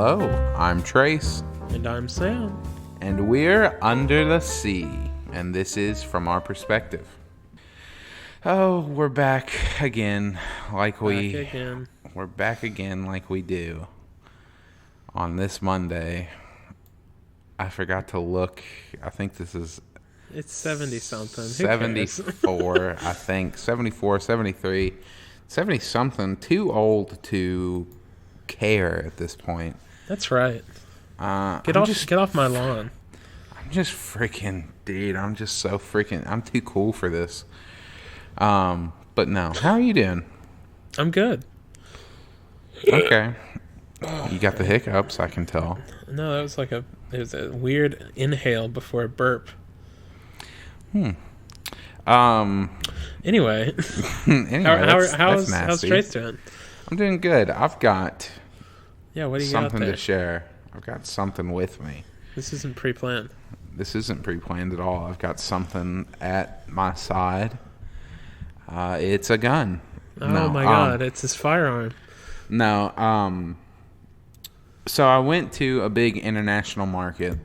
Hello, I'm Trace. And I'm Sam. And we're Under the Sea. And this is From Our Perspective. Oh, we're back again We're back again like we do. On this Monday, I forgot to look. I think this is... It's 70-something. 74, I think. 74, 73, 70-something. Too old to care at this point. That's right. Get off my lawn. I'm just freaking... Dude, I'm just so freaking... I'm too cool for this. But no. How are you doing? I'm good. Okay. You got the hiccups, I can tell. No, that was it was a weird inhale before a burp. Anyway. How's Trace doing? I'm doing good. I've got what do you something got there? to share. I've got something with me. This isn't pre-planned. This isn't pre-planned at all. I've got something at my side. It's a gun. Oh my God, it's his firearm. No, so I went to a big international market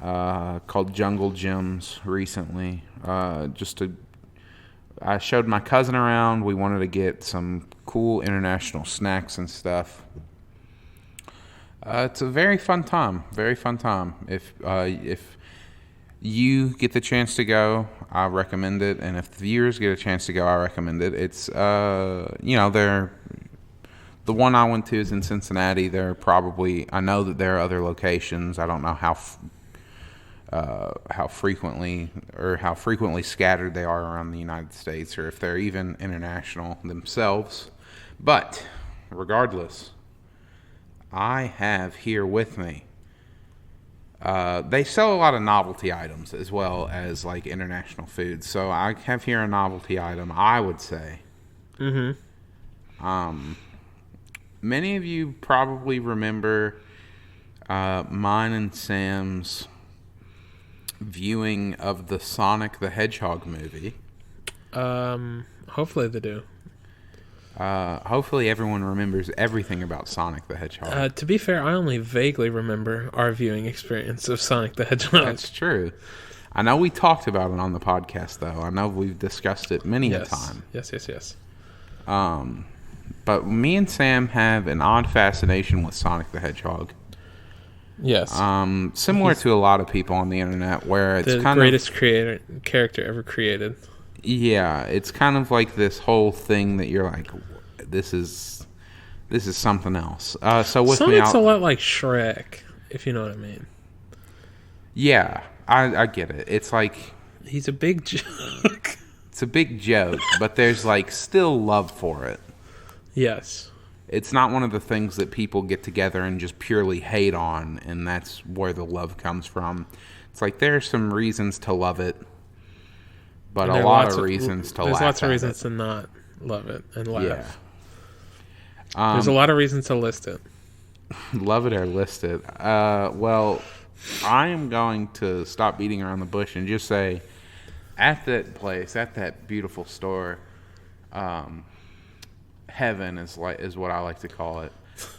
called Jungle Gyms recently. I showed my cousin around. We wanted to get some cool international snacks and stuff. It's a very fun time. Very fun time. If you get the chance to go, I recommend it. And if the viewers get a chance to go, I recommend it. It's they're... The one I went to is in Cincinnati. I know that there are other locations. I don't know how frequently scattered they are around the United States, or if they're even international themselves. But regardless, I have here with me. They sell a lot of novelty items as well as like international foods. So I have here a novelty item, I would say. Many of you probably remember mine and Sam's viewing of the Sonic the Hedgehog movie. Hopefully they do. Hopefully everyone remembers everything about Sonic the Hedgehog. To be fair, I only vaguely remember our viewing experience of Sonic the Hedgehog. That's true. I know we talked about it on the podcast, though. I know we've discussed it many a time. Yes. But me and Sam have an odd fascination with Sonic the Hedgehog. Yes. Similar to a lot of people on the internet, where it's the greatest character ever created. Yeah, it's kind of like this whole thing that you're like, this is something else. So with Sonic's a lot like Shrek, if you know what I mean. Yeah, I get it. It's like he's a big joke. It's a big joke, but there's like still love for it. Yes. It's not one of the things that people get together and just purely hate on, and that's where the love comes from. It's like there are some reasons to love it, but a lot of reasons to laugh at it. There's lots of reasons to not love it and laugh. Yeah. There's a lot of reasons to list it. Love it or list it. Well, I am going to stop beating around the bush and just say, at that place, at that beautiful store, heaven is what I like to call it.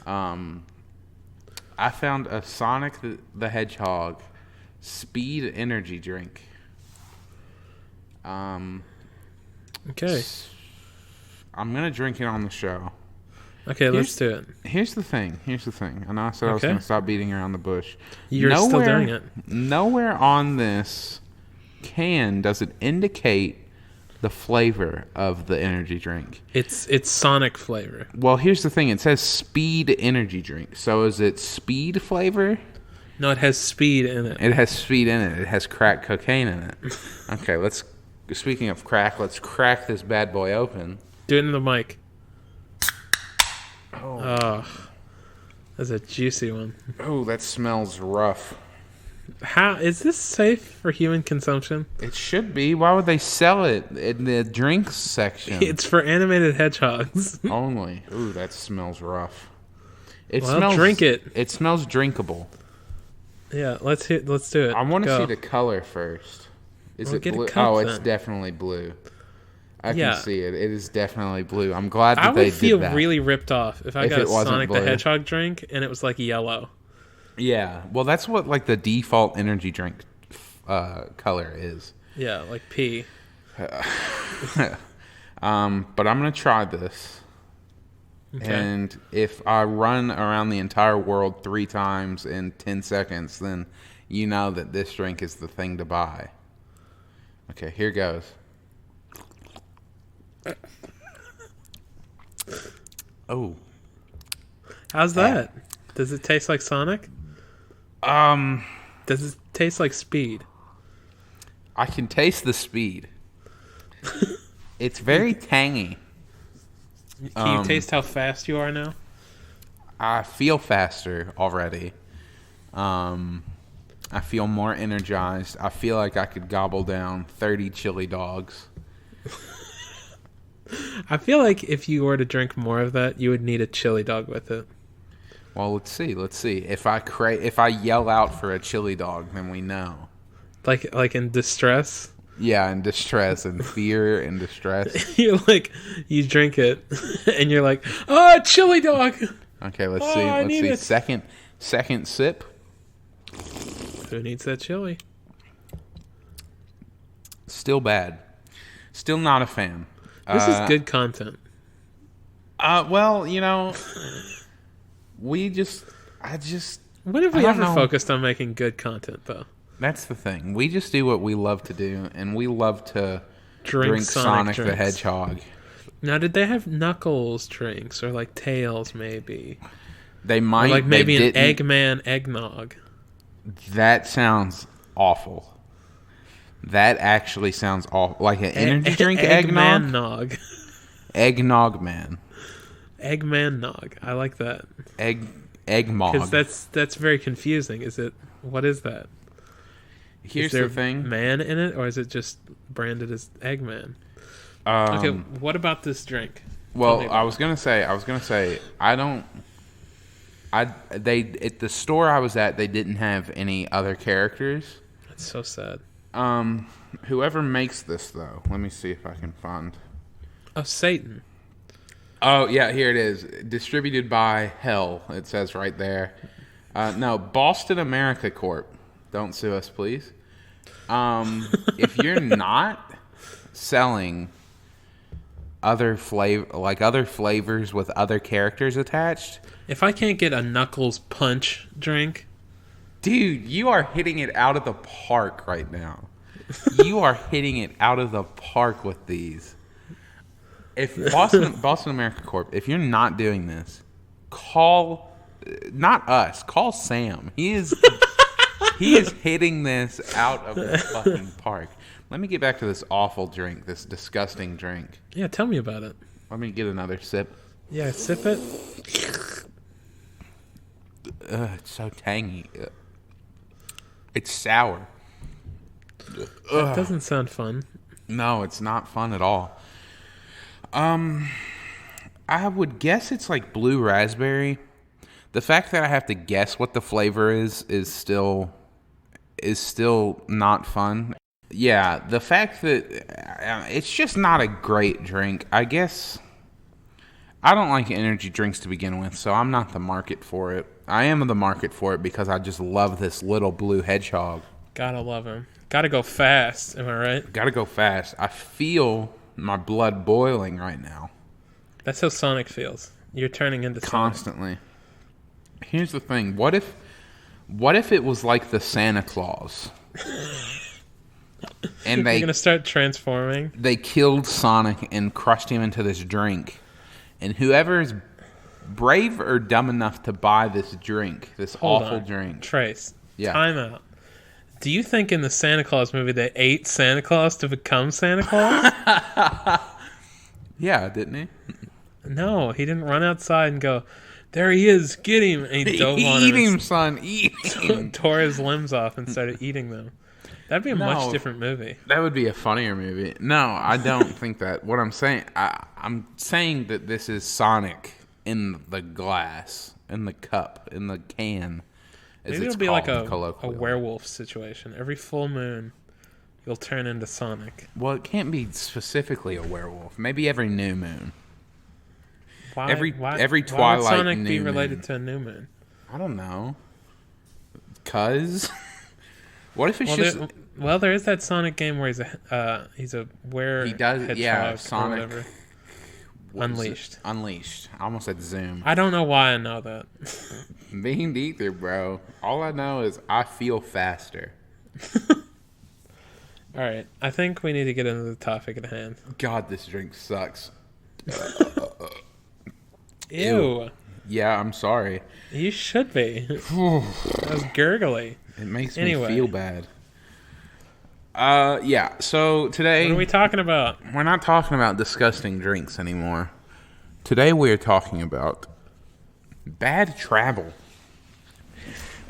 I found a Sonic the Hedgehog speed energy drink. Okay. I'm gonna drink it on the show. Okay, let's do it. Here's the thing. I know I said I was gonna stop beating around the bush. You're still doing it. Nowhere on this can does it indicate the flavor of the energy drink. It's Sonic flavor. Well, here's the thing. It says speed energy drink. So is it speed flavor? No, it has speed in it. It has speed in it. It has crack cocaine in it. Okay, speaking of crack, let's crack this bad boy open. Do it in the mic. Oh. That's a juicy one. Oh, that smells rough. How is this safe for human consumption? It should be. Why would they sell it in the drinks section? It's for animated hedgehogs. Only. Ooh, that smells rough. Drink it. It smells drinkable. Yeah, let's do it. I want to see the color first. Is it blue? Cup, it's definitely blue. I can Yeah. see it. It is definitely blue. I'm glad I that they would feel did that. really ripped off if I If got a it wasn't Sonic the blue. Hedgehog drink and it was like yellow. Yeah. Well, that's what like the default energy drink color is. Yeah, like pee. But I'm gonna try this. Okay. And if I run around the entire world 3 times in 10 seconds, then you know that this drink is the thing to buy. Okay, here goes. Oh. How's that? Does it taste like Sonic? Um, Does it taste like Speed? I can taste the speed. It's very tangy. Can you taste how fast you are now? I feel faster already. I feel more energized. I feel like I could gobble down 30 chili dogs. I feel like if you were to drink more of that, you would need a chili dog with it. Well, let's see. Let's see. If I yell out for a chili dog, then we know. Like in distress. Yeah, in distress and fear and distress. You drink it and you're like, oh, chili dog. Okay, let's Oh, see. I Let's need see. it. Second sip. Who needs that chili? Still bad. Still not a fan. This is good content. Well, When have I we don't ever know. focused on making good content, though? That's the thing. We just do what we love to do, and we love to drink Sonic the drinks. Hedgehog. Now, did they have Knuckles drinks or like Tails, maybe? They Or might. like maybe they an didn't. Eggman eggnog. That sounds awful. That actually sounds awful. Like an energy drink eggnog? Eggman nog. Eggnog man. Eggman nog. I like that. Eggmog. Because that's very confusing. What is that? Here's Is there the thing. man in it, or is it just branded as Eggman? Okay, what about this drink? Well, I was gonna say, I don't. At the store I was at, they didn't have any other characters. That's so sad. Whoever makes this though, let me see if I can find. Oh, Satan. Oh yeah, here it is. Distributed by Hell. It says right there. No, Boston America Corp. Don't sue us, please. If you're not selling other flavors with other characters attached, If I can't get a Knuckles punch drink, dude, you are hitting it out of the park right now. You are hitting it out of the park with these. If Boston America Corp, if you're not doing this, call not us, call Sam. He is hitting this out of the fucking park. Let me get back to this awful drink, this disgusting drink. yeah, tell me about it. Let me get another sip. Yeah, sip it. It's so tangy. It's sour. That doesn't sound fun. No, it's not fun at all. I would guess it's like blue raspberry. The fact that I have to guess what the flavor is still not fun. Yeah, the fact that it's just not a great drink. I guess I don't like energy drinks to begin with, so I'm not the market for it. I am the market for it because I just love this little blue hedgehog. Gotta love him. Gotta go fast. Am I right? Gotta go fast. I feel my blood boiling right now. That's how Sonic feels. You're turning into Sonic. Constantly. Here's the thing. What if it was like the Santa Claus? And You're gonna start transforming. they killed Sonic and crushed him into this drink. And whoever is brave or dumb enough to buy this drink, this Hold awful on. drink. Trace. Yeah. Time out. Do you think in the Santa Claus movie they ate Santa Claus to become Santa Claus? Yeah, didn't he? No, he didn't run outside and go, there he is, get him. And he dove on Eat him him, son. Eat him. and tore his limbs off and started eating them. That'd be a much different movie. That would be a funnier movie. No, I don't think that. What I'm saying, I'm saying that this is Sonic in the glass, in the cup, in the can. Maybe it'll be like a werewolf situation. Every full moon, you'll turn into Sonic. Well, it can't be specifically a werewolf. Maybe every new moon. Why? Every Why twilight would Sonic new be related moon. to a new moon? I don't know. Cuz what if it's Well, just there is that Sonic game where he's a he does hedgehog or Sonic whatever. what was it? Unleashed. Unleashed. I almost said Zoom. I don't know why I know that. Me neither, bro. All I know is I feel faster. All right, I think we need to get into the topic at hand. God, this drink sucks. Ew. Yeah, I'm sorry. You should be. That was gurgly. It makes Anyway. me feel bad. Yeah, so today What are we talking about? we're not talking about disgusting drinks anymore. Today we are talking about bad travel.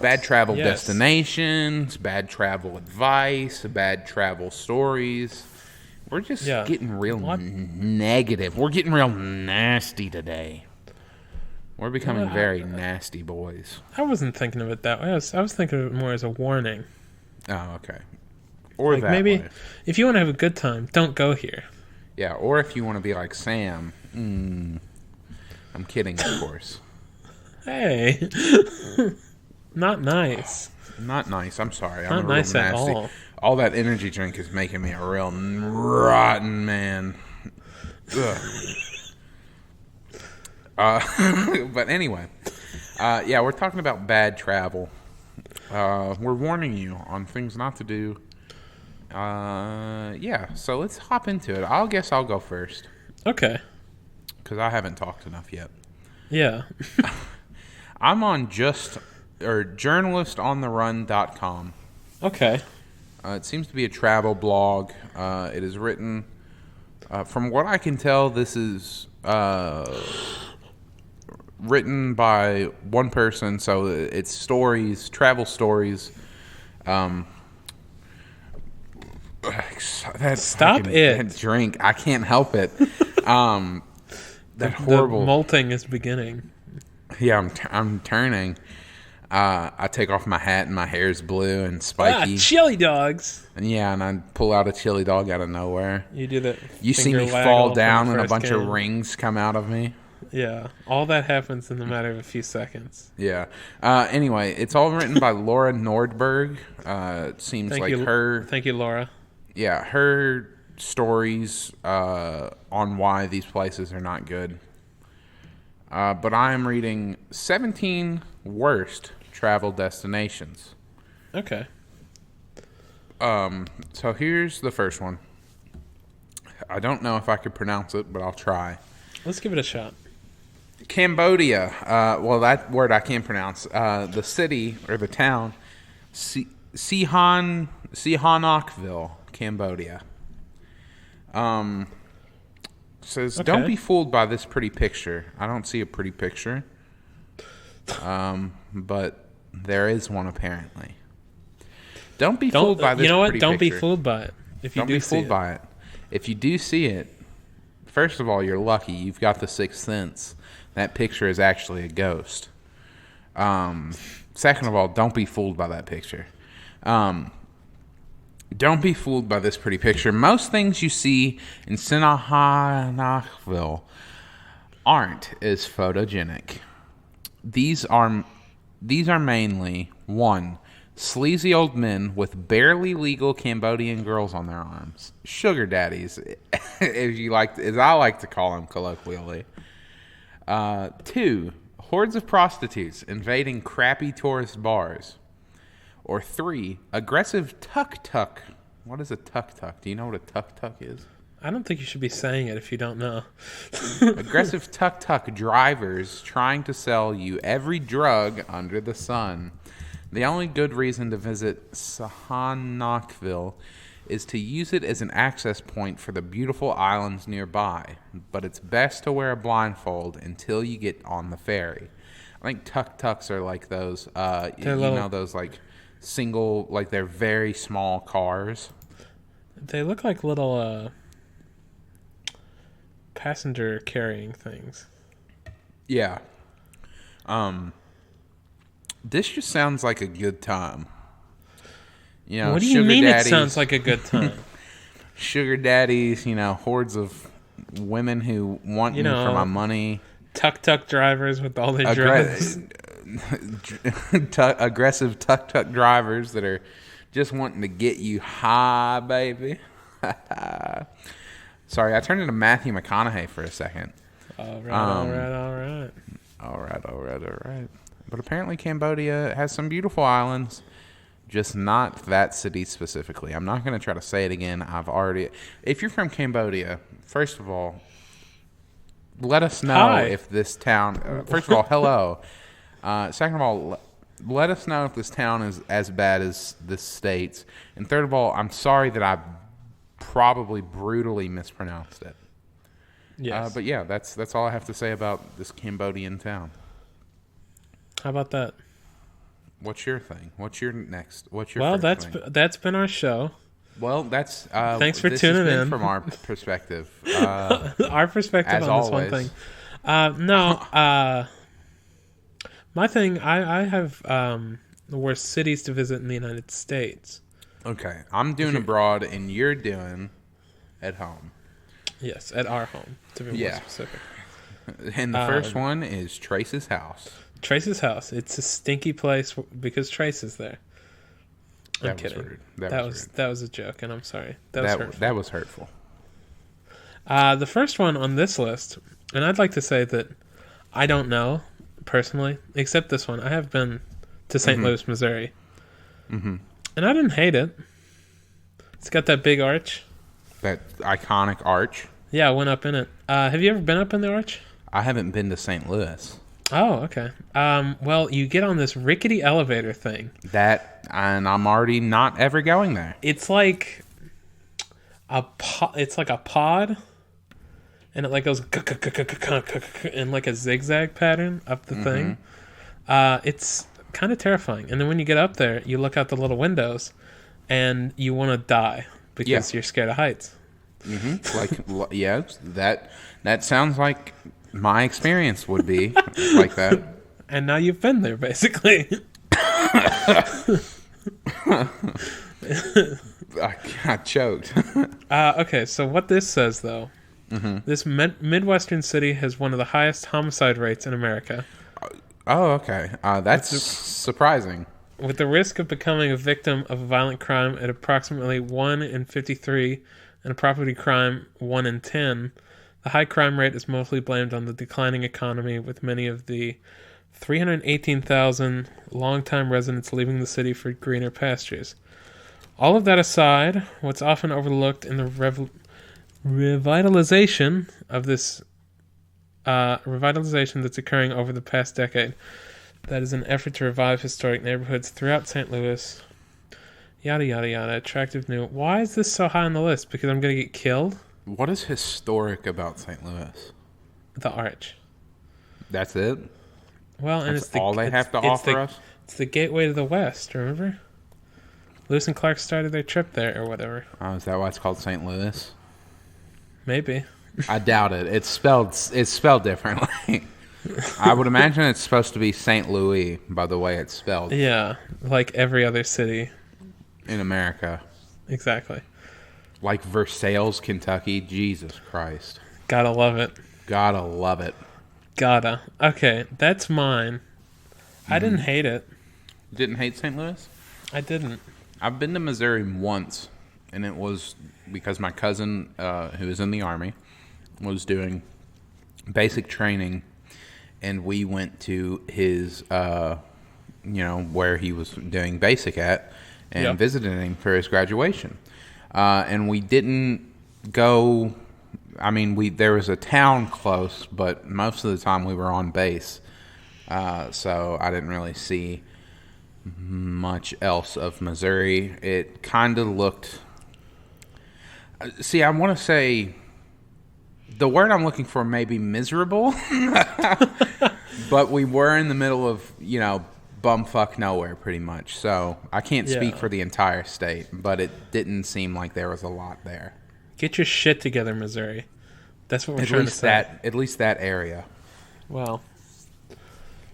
Bad travel Yes. destinations, bad travel advice, bad travel stories. We're just Yeah. getting real What? negative. We're getting real nasty today. We're becoming very nasty boys. I wasn't thinking of it that way. I was thinking of it more as a warning. Oh, okay. Or Like that maybe way. if you want to have a good time, don't go here. Yeah, or if you want to be like Sam. I'm kidding, of course. Hey. Not nice. Not nice. I'm sorry. I'm Not a nice real at nasty. all. That energy drink is making me a real rotten man. Ugh. But anyway, yeah, we're talking about bad travel. We're warning you on things not to do. Yeah, so let's hop into it. I guess I'll go first Okay. because I haven't talked enough yet. Yeah. I'm on journalistonTheRun.com. Okay. It seems to be a travel blog. It is written, from what I can tell, this is written by one person, so it's stories, travel stories. Stop it. That drink. I can't help it. That horrible. The molting is beginning. Yeah, I'm turning. I take off my hat and my hair's blue and spiky. Chili dogs. And yeah, and I pull out a chili dog out of nowhere. You do that. You see finger me waggle fall from down the and a first bunch of game. rings come out of me. Yeah, all that happens in the matter of a few seconds. Yeah. Anyway, it's all written by Laura Nordberg. It seems Thank like you, her. Thank you, Laura. Yeah, her stories on why these places are not good. But I am reading 17 worst travel destinations. Okay. So here's the first one. I don't know if I could pronounce it, but I'll try. Let's give it a shot. Cambodia. Well, that word I can't pronounce. The city or the town, Sihanoukville, Cambodia. Says, don't be fooled by this pretty picture. I don't see a pretty picture. But there is one apparently. Don't be fooled by this. You know what? pretty Don't be picture. fooled by it. If you Don't do be see fooled it. by it. If you do see it, first of all, you're lucky. You've got the sixth sense. That picture is actually a ghost. Second of all, don't be fooled by that picture. Don't be fooled by this pretty picture. Most things you see in Sihanoukville aren't as photogenic. These are mainly, 1, sleazy old men with barely legal Cambodian girls on their arms. Sugar daddies, as I like to call them colloquially. 2, hordes of prostitutes invading crappy tourist bars. Or 3, aggressive tuk-tuk. What is a tuk-tuk? Do you know what a tuk-tuk is? I don't think you should be saying it if you don't know. Aggressive tuk-tuk drivers trying to sell you every drug under the sun. The only good reason to visit Sihanoukville is to use it as an access point for the beautiful islands nearby, but it's best to wear a blindfold until you get on the ferry. I think tuk-tuks are like those, those like single, like they're very small cars. They look like little passenger carrying things. Yeah. This just sounds like a good time. What do you sugar mean it daddies, sounds like a good time? sugar daddies, hordes of women who want You me for my know, money, tuk-tuk drivers with all their drugs. aggressive tuk-tuk drivers that are just wanting to get you high, baby. Sorry, I turned into Matthew McConaughey for a second. All right. All right. But apparently Cambodia has some beautiful islands, just not that city specifically. I'm not going to try to say it again. If you're from Cambodia, first of all, let us know Hi. if this town, first of all, hello. Second of all, let us know if this town is as bad as this states. And third of all, I'm sorry that I probably brutally mispronounced it. Yes. But yeah, that's all I have to say about this Cambodian town. How about that? What's your thing? What's your first thing? That's been our show. Well, that's Thanks for this tuning has been in from our perspective. Our perspective As on this always. one thing. My thing, I have the worst cities to visit in the United States. Okay, I'm doing abroad, and you're doing at home. Yes, at our home, to be more specific. And the first one is Trace's house. Trace's house. It's a stinky place because Trace is there. I'm kidding. Rude. That was a joke, and I'm sorry. That was hurtful. The first one on this list, and I'd like to say that I don't know personally, except this one. I have been to St. Louis, Missouri, and I didn't hate it. It's got that big arch. That iconic arch. Yeah, I went up in it. Have you ever been up in the arch? I haven't been to St. Louis. Oh, okay. Well, you get on this rickety elevator thing. And I'm already not ever going there. It's like a pod, and it like goes in like a zigzag pattern up the thing. It's kind of terrifying. And then when you get up there, you look out the little windows, and you want to die because you're scared of heights. Like, yes, that sounds like my experience would be like that. And now you've been there, basically. I got choked. Okay, so what this says, though, this Midwestern city has one of the highest homicide rates in America. Oh, okay. That's surprising. With the risk of becoming a victim of a violent crime at approximately 1 in 53 and a property crime 1 in 10, the high crime rate is mostly blamed on the declining economy, with many of the 318,000 longtime residents leaving the city for greener pastures. All of that aside, what's often overlooked in the revitalization of this revitalization that's occurring over the past decade, that is an effort to revive historic neighborhoods throughout St. Louis. Yada, yada, yada. Attractive new. Why is this so high on the list? Because I'm going to get killed? What is historic about St. Louis? The arch. That's it? Well, and That's all they have to offer us? It's the gateway to the West, remember? Lewis and Clark started their trip there or whatever. Oh, is that why it's called St. Louis? Maybe. I doubt it. It's spelled differently. I would imagine it's supposed to be St. Louis by the way it's spelled. Yeah, like every other city. In America. Exactly. Like Versailles, Kentucky. Jesus Christ. Gotta love it. Gotta love it. Gotta. Okay, that's mine. I didn't hate it. Didn't hate St. Louis? I didn't. I've been to Missouri once, and it was because my cousin, who is in the Army, was doing basic training, and we went to his, where he was doing basic at, and visited him for his graduation. And we didn't go. I mean, there was a town close, but most of the time we were on base, so I didn't really see much else of Missouri. It kind of looked. See, I want to say the word I'm looking for may be miserable, but we were in the middle of bumfuck nowhere pretty much. So I can't speak for the entire state, but it didn't seem like there was a lot there. Get your shit together, Missouri. That's what we're trying to say. At least that area. Well.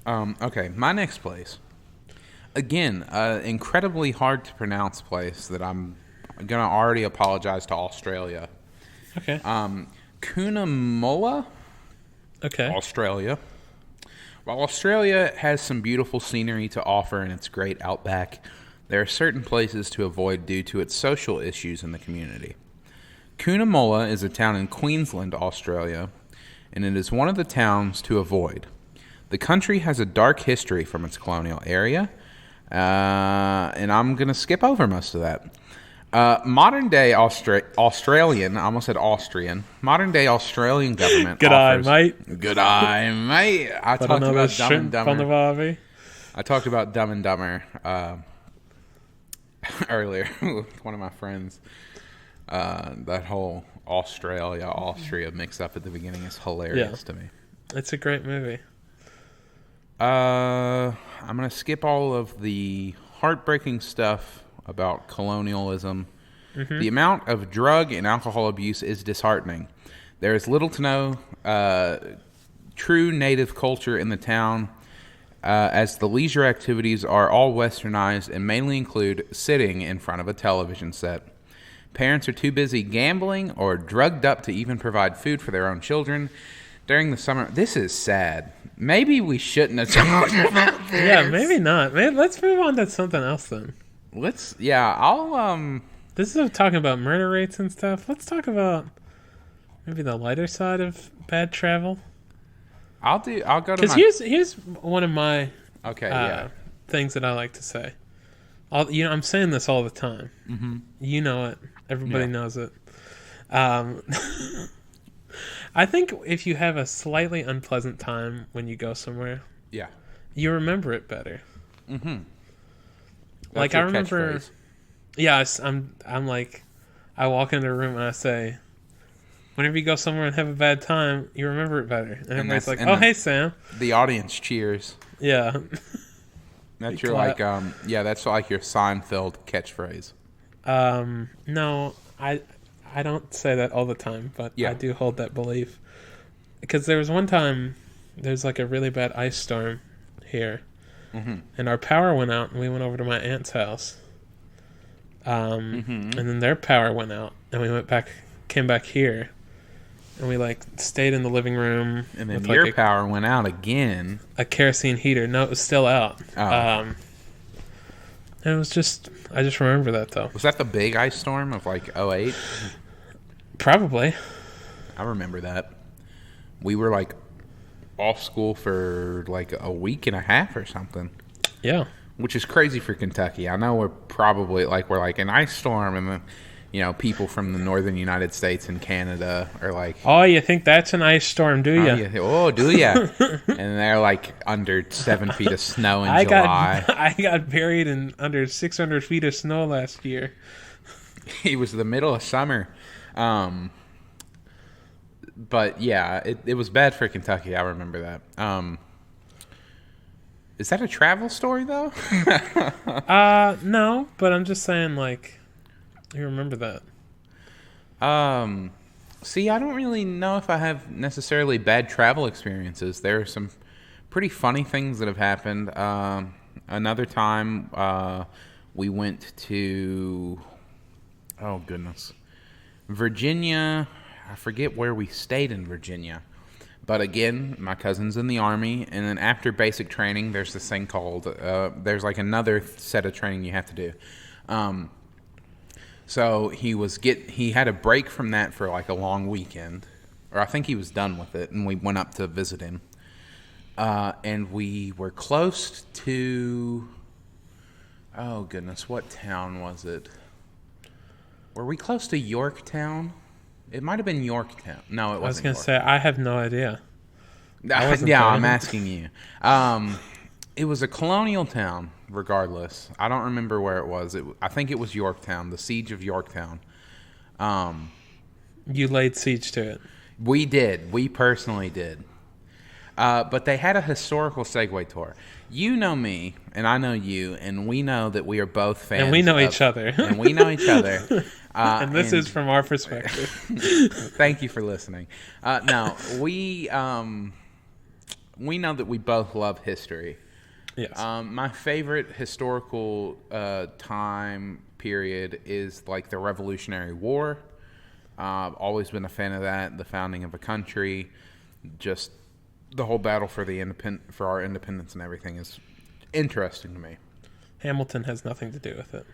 Okay, my next place. Again, incredibly hard to pronounce place that I'm going to already apologize to Australia. Okay. Cunnamulla, Okay. Australia. While Australia has some beautiful scenery to offer in its great outback, there are certain places to avoid due to its social issues in the community. Cunnamulla is a town in Queensland, Australia, and it is one of the towns to avoid. The country has a dark history from its colonial area, and I'm going to skip over most of that. Modern day Australian, I almost said Austrian, modern day Australian government Good eye, offers... mate. Good eye, mate. I talked about Dumb and Dumber. I talked about Dumb and Dumber earlier with one of my friends. That whole Austria mix up at the beginning is hilarious to me. It's a great movie. I'm going to skip all of the heartbreaking stuff about colonialism. Mm-hmm. The amount of drug and alcohol abuse is disheartening. There is little to no true native culture in the town, as the leisure activities are all westernized and mainly include sitting in front of a television set. Parents are too busy gambling or drugged up to even provide food for their own children. During the summer, this is sad. Maybe we shouldn't have talked about this. Yeah, maybe not. Maybe, let's move on to something else then. This is talking about murder rates and stuff. Let's talk about maybe the lighter side of bad travel. I'll go to because here's one of my things that I like to say. I'm saying this all the time. Mm-hmm. You know it. Everybody knows it. I think if you have a slightly unpleasant time when you go somewhere, you remember it better. Mm-hmm. Like I remember, I'm like, I walk into a room and I say, whenever you go somewhere and have a bad time, you remember it better. And everybody's like, "Oh, hey, Sam." The audience cheers. Yeah. That's your like, that's like your Seinfeld catchphrase. No, I don't say that all the time, but I do hold that belief. Because there was one time, there's like a really bad ice storm here, and our power went out, and we went over to my aunt's house. And then their power went out, and we came back here, and we like stayed in the living room. And then your power went out again. A kerosene heater. No, it was still out. And it was I just remember that though. Was that the big ice storm of like 2008? Probably. I remember that. We were like off school for like a week and a half or something. Yeah. Which is crazy for Kentucky. I know we're like an ice storm, and then, people from the northern United States and Canada are like, "Oh, you think that's an ice storm, do you?" Oh, do you? And they're like under 7 feet of snow in July. I got buried in under 600 feet of snow last year. It was the middle of summer. But yeah, it was bad for Kentucky. I remember that. Is that a travel story though? No, but I'm just saying, like, you remember that. See, I don't really know if I have necessarily bad travel experiences. There are some pretty funny things that have happened. Another time, we went to, oh goodness, Virginia. I forget where we stayed in Virginia. But again, my cousin's in the Army, and then after basic training, there's this thing called, there's like another set of training you have to do. So he had a break from that for like a long weekend, or I think he was done with it, and we went up to visit him. And we were close to, oh goodness, what town was it? Were we close to Yorktown? It might have been Yorktown. No, it wasn't. I was going to say, I have no idea. I'm asking you. It was a colonial town, regardless. I don't remember where it was. I think it was Yorktown, the siege of Yorktown. You laid siege to it. We did. We personally did. But they had a historical Segway tour. You know me, and I know you, and we know that we are both fans. And we know each other. And we know each other. And this is from our perspective. Thank you for listening. No, we know that we both love history. Yes. My favorite historical time period is like the Revolutionary War. I've always been a fan of that. The founding of a country, just the whole battle for for our independence and everything is interesting to me. Hamilton has nothing to do with it.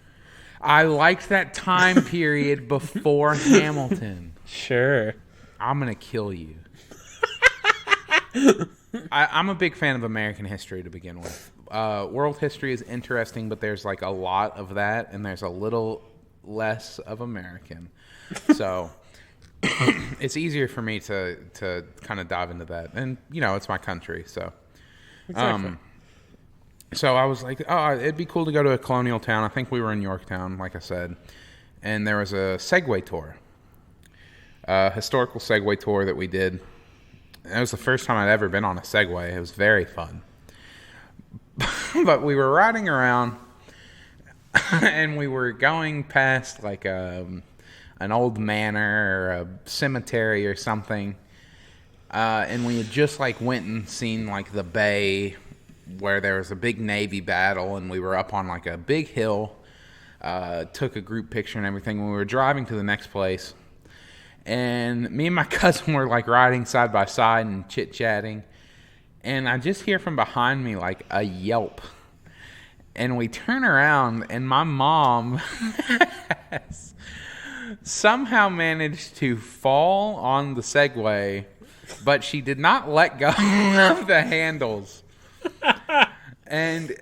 I liked that time period before Hamilton. Sure. I'm gonna kill you. I'm a big fan of American history to begin with. World history is interesting, but there's like a lot of that, and there's a little less of American. So it's easier for me to kind of dive into that, and it's my country. So, Exactly. so I was like, oh, it'd be cool to go to a colonial town. I think we were in Yorktown, like I said, and there was a Segway tour, historical Segway tour that we did. It was the first time I'd ever been on a Segway. It was very fun. But we were riding around, and we were going past like an old manor or a cemetery or something. And we had just like went and seen like the bay where there was a big Navy battle, and we were up on like a big hill. Took a group picture and everything. When we were driving to the next place, and me and my cousin were like riding side by side and chit-chatting, and I just hear from behind me like a yelp, and we turn around, and my mom has somehow managed to fall on the Segway, but she did not let go of the handles. And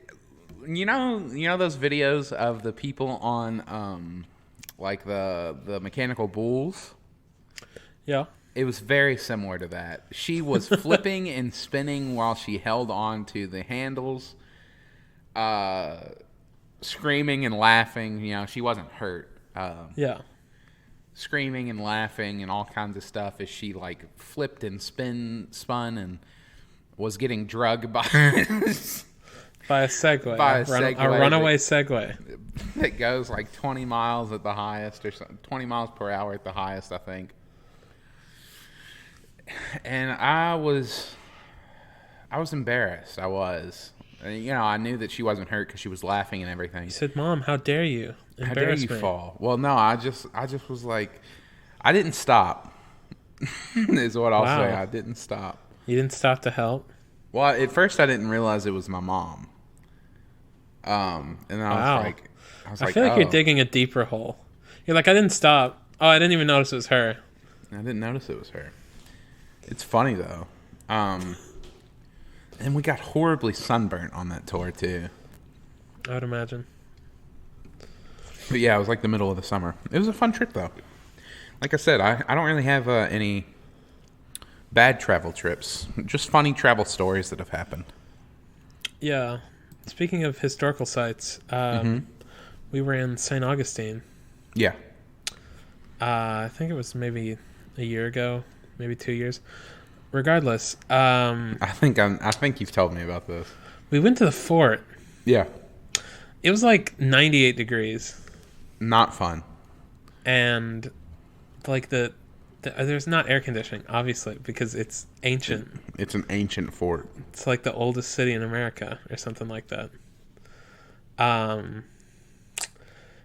you know those videos of the people on like the mechanical bulls? Yeah. It was very similar to that. She was flipping and spinning while she held on to the handles, screaming and laughing. She wasn't hurt. Yeah. Screaming and laughing and all kinds of stuff as she like flipped and spun and was getting drugged by By a Segway. By a Segway a runaway Segway. It goes like 20 miles at the highest, or 20 miles per hour at the highest, I think. And I was embarrassed. I was. I knew that she wasn't hurt because she was laughing and everything. He said, "Mom, how dare you? How dare you fall?" Well, no, I just was like, I didn't stop. Is what I'll say. I didn't stop. You didn't stop to help? Well, at first I didn't realize it was my mom. And then I was like, I feel like you're digging a deeper hole. You're like, I didn't stop. Oh, I didn't even notice it was her. I didn't notice it was her. It's funny though. And we got horribly sunburnt on that tour too. I would imagine. But yeah, it was like the middle of the summer. It was a fun trip though. Like I said, I don't really have any bad travel trips. Just funny travel stories that have happened. Yeah. Speaking of historical sites, we were in St. Augustine. Yeah. I think it was maybe a year ago, maybe 2 years. Regardless, I think you've told me about this. We went to the fort. Yeah. It was like 98 degrees. Not fun. And like there's not air conditioning, obviously, because it's ancient. It's an ancient fort. It's like the oldest city in America or something like that.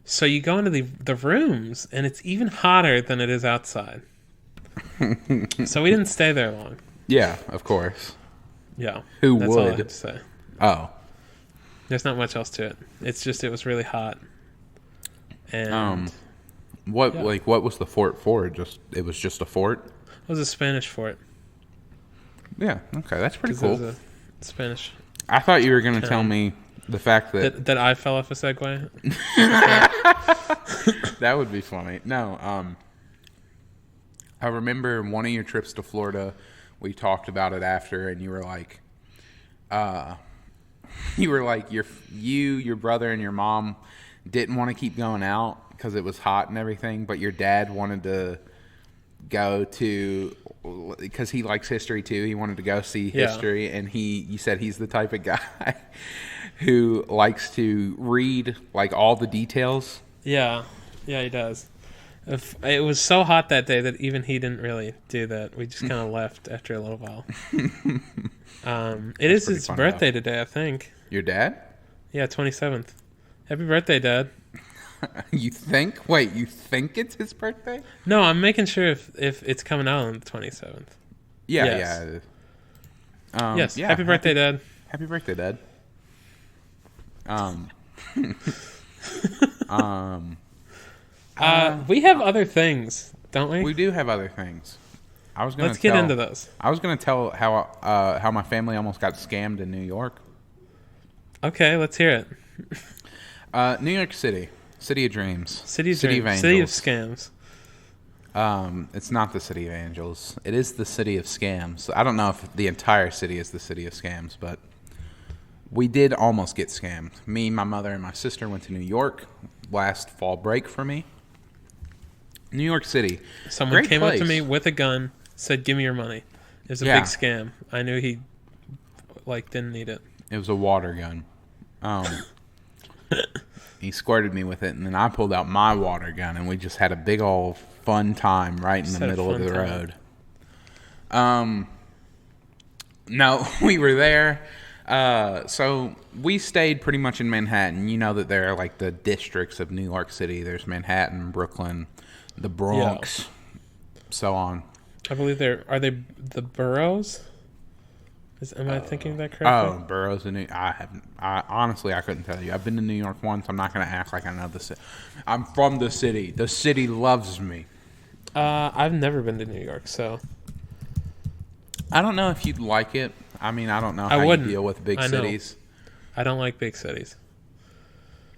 So you go into the rooms, and it's even hotter than it is outside. So we didn't stay there long. Yeah, of course. Yeah. Who that's all I would? have to say. Oh. There's not much else to it. It's just it was really hot. And what was the fort for? It was just a fort? It was a Spanish fort. Yeah, okay, that's pretty cool. It was a Spanish. I thought you were going to tell me the fact that I fell off a Segway. That would be funny. No, I remember one of your trips to Florida, we talked about it after, and you were like, your brother and your mom didn't want to keep going out because it was hot and everything, but your dad wanted to go to, because he likes history too, he wanted to go see history, and you said he's the type of guy who likes to read like all the details. Yeah, he does. It was so hot that day that even he didn't really do that. We just kind of left after a little while. It is his birthday today, I think. Your dad? Yeah, 27th. Happy birthday, Dad. You think? Wait, you think it's his birthday? No, I'm making sure if it's coming out on the 27th. Yeah, Yes. yeah. It is. Yes. Yeah, Happy birthday, Dad. Happy birthday, Dad. We have other things, don't we? We do have other things. Let's get into those. I was gonna tell how my family almost got scammed in New York. Okay, let's hear it. New York City, City of Dreams, City of Angels. City of Scams. It's not the City of Angels. It is the City of Scams. I don't know if the entire city is the City of Scams, but we did almost get scammed. Me, my mother, and my sister went to New York last fall break for me. New York City. Someone Great came place. up to me with a gun, said, "Give me your money." It was a Yeah. big scam. I knew he didn't need it. It was a water gun. He squirted me with it, and then I pulled out my water gun, and we just had a big old fun time right in the middle of the road. No, we were there. So we stayed pretty much in Manhattan. You know that there are like the districts of New York City. There's Manhattan, Brooklyn, the Bronx, so on. I believe are they the boroughs? Am I thinking that correctly? Oh, boroughs in I honestly, I couldn't tell you. I've been to New York once. I'm not going to act like I know the city. I'm from the city. The city loves me. I've never been to New York, so I don't know if you'd like it. I mean, I don't know how you deal with big cities. I don't like big cities.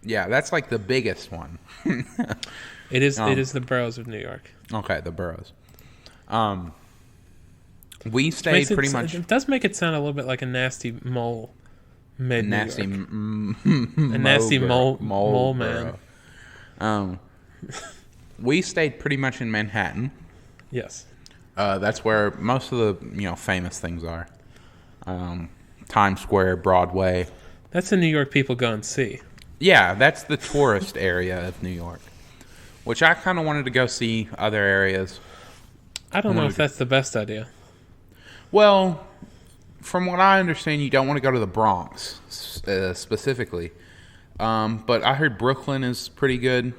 Yeah, that's like the biggest one. It is the boroughs of New York. Okay, the boroughs. We stayed pretty much. It does make it sound a little bit like a nasty mole. A nasty mole man. We stayed pretty much in Manhattan. Yes. That's where most of the famous things are. Times Square, Broadway. That's the New York people go and see. Yeah, that's the tourist area of New York. Which I kind of wanted to go see other areas. I don't know if that's the best idea. Well, from what I understand, you don't want to go to the Bronx specifically. But I heard Brooklyn is pretty good.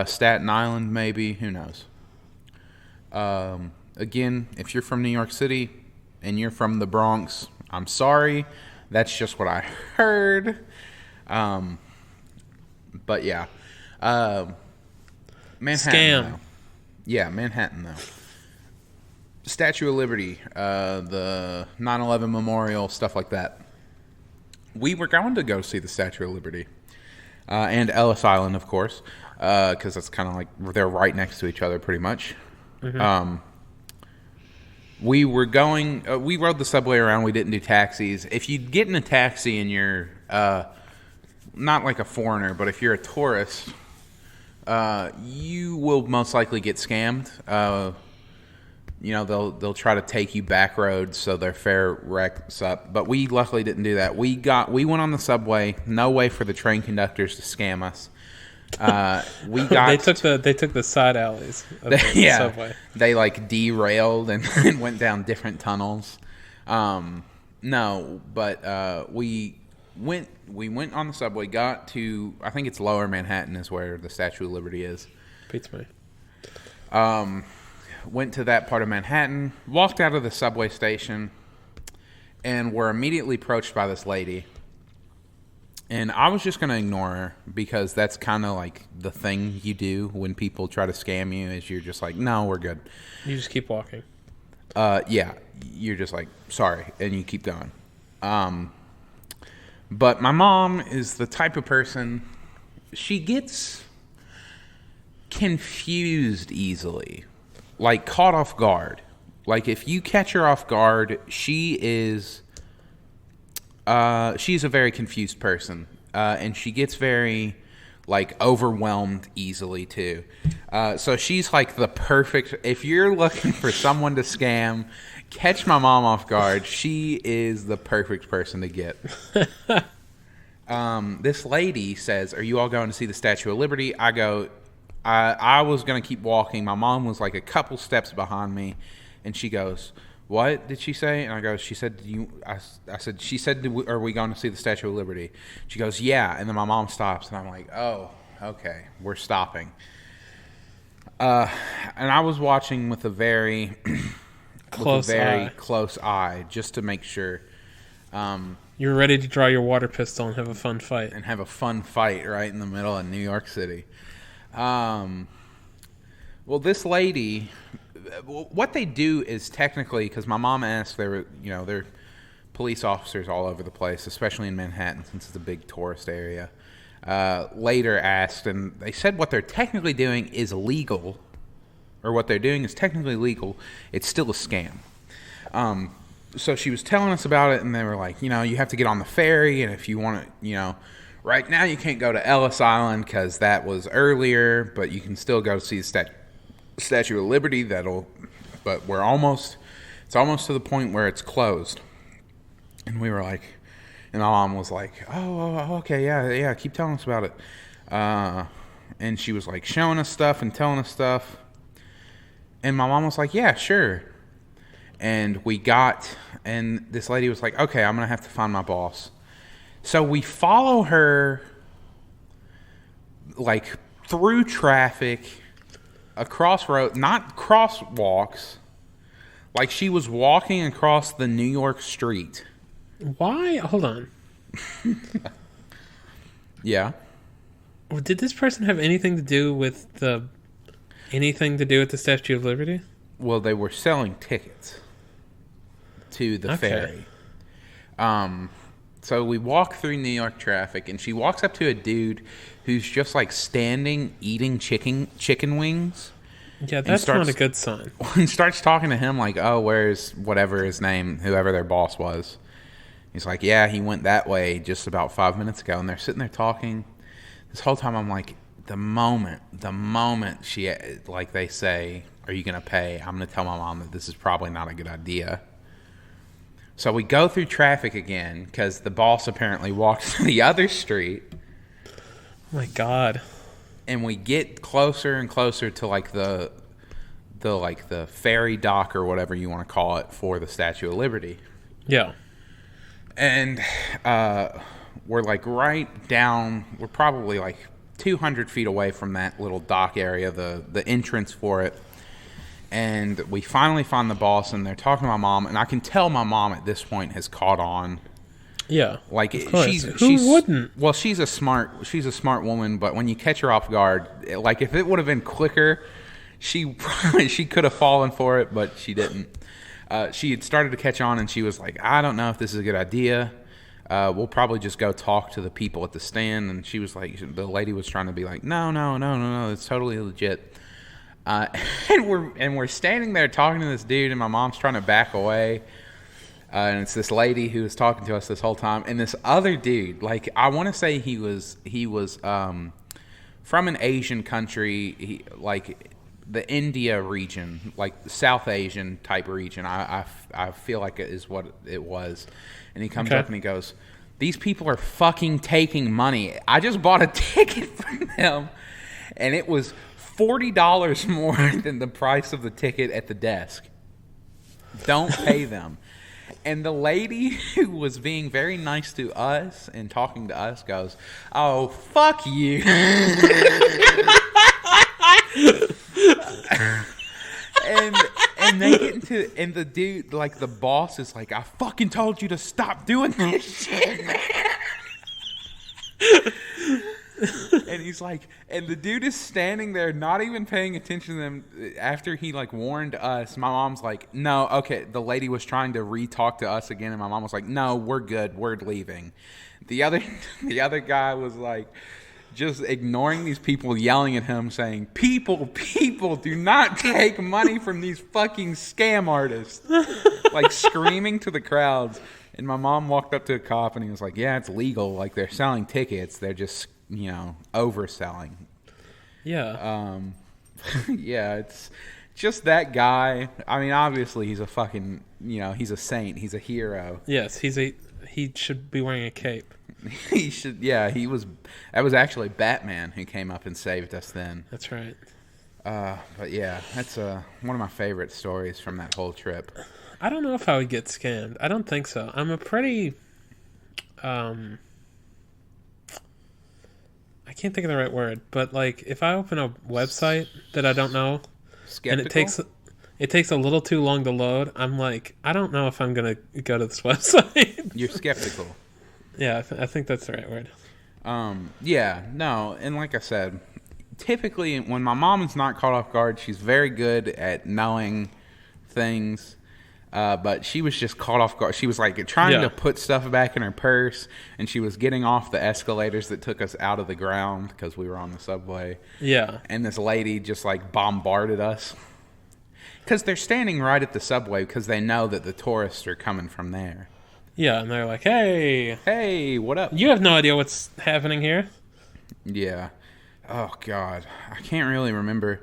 Staten Island, maybe. Who knows? Again, if you're from New York City and you're from the Bronx, I'm sorry. That's just what I heard. But yeah. Manhattan, Scam. though. Yeah, Manhattan, though. Statue of Liberty, the 9/11 Memorial, stuff like that. We were going to go see the Statue of Liberty. And Ellis Island, of course, because that's kind of like they're right next to each other pretty much. Mm-hmm. We were going, we rode the subway around. We didn't do taxis. If you get in a taxi and you're not like a foreigner, but if you're a tourist, you will most likely get scammed. They'll try to take you back roads so their fare wrecks up. But we luckily didn't do that. We went on the subway. No way for the train conductors to scam us. They took the side alleys of the subway. They like derailed and went down different tunnels. We went on the subway, got to, I think it's Lower Manhattan is where the Statue of Liberty is. Beats me. Went to that part of Manhattan, walked out of the subway station, and were immediately approached by this lady. And I was just going to ignore her because that's kind of like the thing you do when people try to scam you is you're just like, no, we're good. You just keep walking. Yeah, you're just like, sorry, and you keep going. But my mom is the type of person, she gets confused easily, like caught off guard. Like if you catch her off guard, she's a very confused person, and she gets very like overwhelmed easily too. So she's like the perfect, if you're looking for someone to scam, catch my mom off guard. She is the perfect person to get. This lady says, "Are you all going to see the Statue of Liberty?" I go, I was going to keep walking. My mom was like a couple steps behind me, and she goes, "What did she say?" And I go, "She said, I said, she said, are we going to see the Statue of Liberty?" She goes, "Yeah." And then my mom stops, and I'm like, "Oh, okay, we're stopping." And I was watching with a very close eye, just to make sure. You were ready to draw your water pistol and have a fun fight. Right in the middle of New York City. Well, this lady, what they do is technically, because my mom asked, they're police officers all over the place, especially in Manhattan, since it's a big tourist area. Later asked, and they said what they're technically doing is legal, or what they're doing is technically legal. It's still a scam. So she was telling us about it, and they were like, you have to get on the ferry, and if you want to, right now you can't go to Ellis Island because that was earlier, but you can still go see the Statue of Liberty. But it's almost to the point where it's closed. And we were like, and my mom was like, oh, okay, yeah, keep telling us about it. And she was like showing us stuff and telling us stuff. And my mom was like, yeah, sure. And and this lady was like, okay, I'm going to have to find my boss. So we follow her, like, through traffic, across road, not crosswalks, like she was walking across the New York street. Why? Hold on. Yeah. Did this person have anything to do with the Statue of Liberty? Well, they were selling tickets to the ferry. So we walk through New York traffic, and she walks up to a dude who's just like standing eating chicken wings. Yeah, that's not a good sign. And starts talking to him like, oh, where's whatever his name, whoever their boss was. He's like, yeah, he went that way just about 5 minutes ago. And they're sitting there talking. This whole time I'm like, the moment she, like they say, are you going to pay? I'm going to tell my mom that this is probably not a good idea. So we go through traffic again because the boss apparently walks to the other street. Oh my God. And we get closer and closer to like the ferry dock or whatever you want to call it for the Statue of Liberty. Yeah. And we're like right down, we're probably like 200 feet away from that little dock area, the entrance for it. And we finally find the boss, and they're talking to my mom, and I can tell my mom at this point has caught on. Yeah, like Who wouldn't? Well, she's a smart woman, but when you catch her off guard, like if it would have been quicker, she could have fallen for it, but she didn't. She had started to catch on, and she was like, I don't know if this is a good idea. We'll probably just go talk to the people at the stand. And she was like, the lady was trying to be like, no, it's totally legit. And we're standing there talking to this dude, and my mom's trying to back away. And it's this lady who was talking to us this whole time, and this other dude, like I want to say he was from an Asian country, like the India region, like the South Asian type region. I feel like it is what it was. And he comes up and he goes, "These people are fucking taking money. I just bought a ticket from them, and it was $40 more than the price of the ticket at the desk. Don't pay them." And the lady who was being very nice to us and talking to us goes, "Oh, fuck you." and they get into, and the dude, like the boss is like, "I fucking told you to stop doing this shit, man." And he's like, and the dude is standing there not even paying attention to them after he like warned us. My mom's like, no, okay. The lady was trying to re-talk to us again, and my mom was like, no, we're good. We're leaving. The other guy was like just ignoring these people yelling at him saying, people, do not take money from these fucking scam artists. Like screaming to the crowds. And my mom walked up to a cop and he was like, yeah, it's legal. Like they're selling tickets. They're just, overselling. Yeah. Yeah, it's just that guy. I mean, obviously he's a fucking, he's a saint. He's a hero. Yes, he should be wearing a cape. He should. Yeah, he was. That was actually Batman who came up and saved us then. That's right. But yeah, that's one of my favorite stories from that whole trip. I don't know if I would get scammed. I don't think so. I'm a pretty, I can't think of the right word, but like if I open a website that I don't know, Skeptical? and it takes a little too long to load, I'm like, I don't know if I'm gonna go to this website. You're skeptical. Yeah, I think that's the right word. Yeah, no, and like I said, typically when my mom is not caught off guard, she's very good at knowing things. But she was just caught off guard. She was like trying to put stuff back in her purse, and she was getting off the escalators that took us out of the ground because we were on the subway. Yeah. And this lady just like bombarded us because they're standing right at the subway because they know that the tourists are coming from there. Yeah, and they're like, hey, what up? You have no idea what's happening here. Yeah. Oh, God. I can't really remember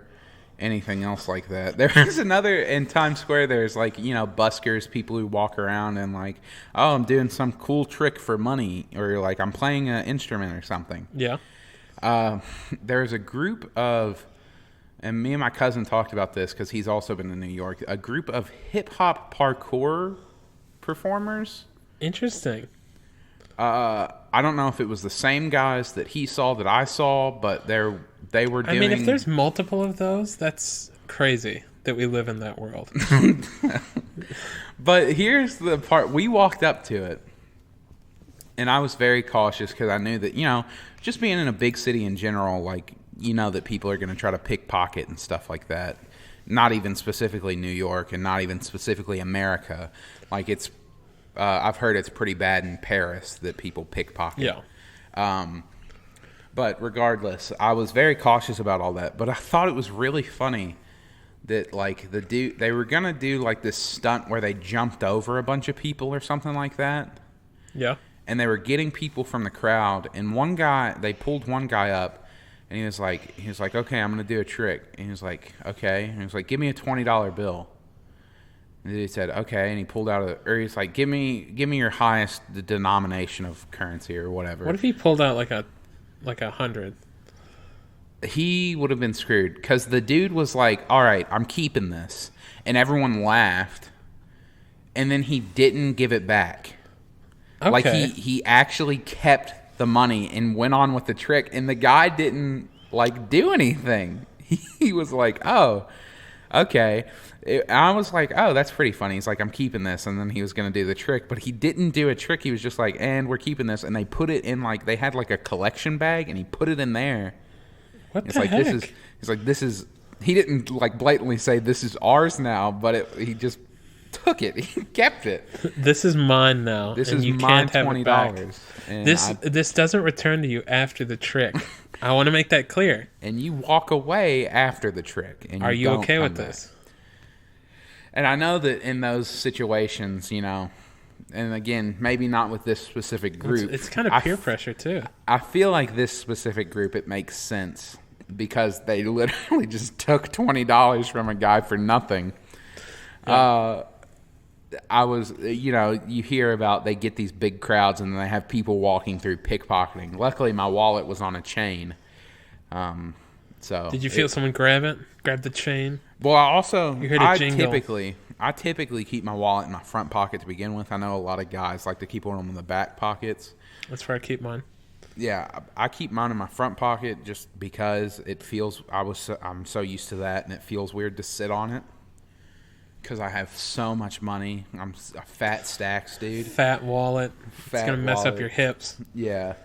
anything else like that. There was another in Times Square. There's like, buskers, people who walk around and like, oh, I'm doing some cool trick for money, or like I'm playing an instrument or something. Yeah. There's a group of, and me and my cousin talked about this because he's also been to New York, a group of hip-hop parkour performers. Interesting. I don't know if it was the same guys that he saw that I saw, but they were doing... I mean, if there's multiple of those, that's crazy that we live in that world. But here's the part. We walked up to it, and I was very cautious because I knew that, just being in a big city in general, like, that people are going to try to pickpocket and stuff like that. Not even specifically New York and not even specifically America. Like, it's... I've heard it's pretty bad in Paris that people pickpocket. Yeah. But regardless, I was very cautious about all that. But I thought it was really funny that, like, they were going to do, like, this stunt where they jumped over a bunch of people or something like that. Yeah. And they were getting people from the crowd. And they pulled one guy up, and he was like, okay, I'm going to do a trick. And he was like, okay. And he was like, give me a $20 bill. And he said, okay, and he pulled out he's like, give me your highest denomination of currency or whatever. What if he pulled out like a 100? He would have been screwed because the dude was like, all right, I'm keeping this. And everyone laughed. And then he didn't give it back. Okay. Like he actually kept the money and went on with the trick. And the guy didn't like do anything. He was like, oh, okay. I was like, oh, that's pretty funny. He's like, I'm keeping this. And then he was going to do the trick. But he didn't do a trick. He was just like, and we're keeping this. And they put it in, like, they had, like, a collection bag. And he put it in there. What the heck? This is, he didn't, like, blatantly say, this is ours now. But he just took it. He kept it. This is mine now. This and is you my can't have $20. it back. This doesn't return to you after the trick. I want to make that clear. And you walk away after the trick. And Are you okay with this? And I know that in those situations, and again, maybe not with this specific group. It's kind of peer pressure, too. I feel like this specific group, it makes sense because they literally just took $20 from a guy for nothing. Yeah. You hear about they get these big crowds and they have people walking through pickpocketing. Luckily, my wallet was on a chain. So did you feel someone grab it? Grab the chain? Well, you heard a jingle. I typically keep my wallet in my front pocket to begin with. I know a lot of guys like to keep them in the back pockets. That's where I keep mine. Yeah, I keep mine in my front pocket just because it feels. I'm so used to that, and it feels weird to sit on it because I have so much money. I'm a fat stacks, dude. Fat wallet. It's gonna mess up your hips. Yeah.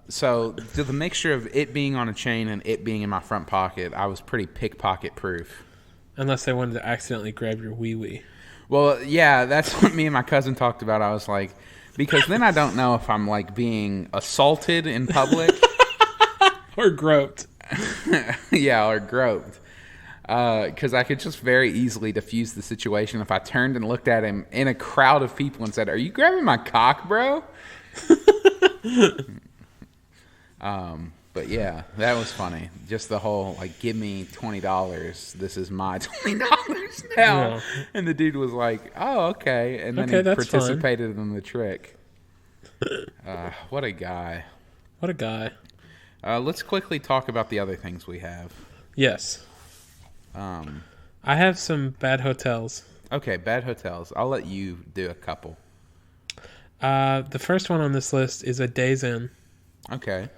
So the mixture of it being on a chain and it being in my front pocket, I was pretty pickpocket proof. Unless they wanted to accidentally grab your wee-wee. Well, yeah, that's what me and my cousin talked about. I was like, because then I don't know if I'm like being assaulted in public. Or groped. Yeah, or groped. Because I could just very easily diffuse the situation if I turned and looked at him in a crowd of people and said, are you grabbing my cock, bro? But yeah, that was funny. Just the whole, like, give me $20. This is my $20 now. Yeah. And the dude was like, oh, okay. And then he participated in the trick. What a guy. What a guy. Let's quickly talk about the other things we have. Yes. Um, I have some bad hotels. okay, bad hotels. I'll let you do a couple. The first one on this list is a Days Inn. Okay.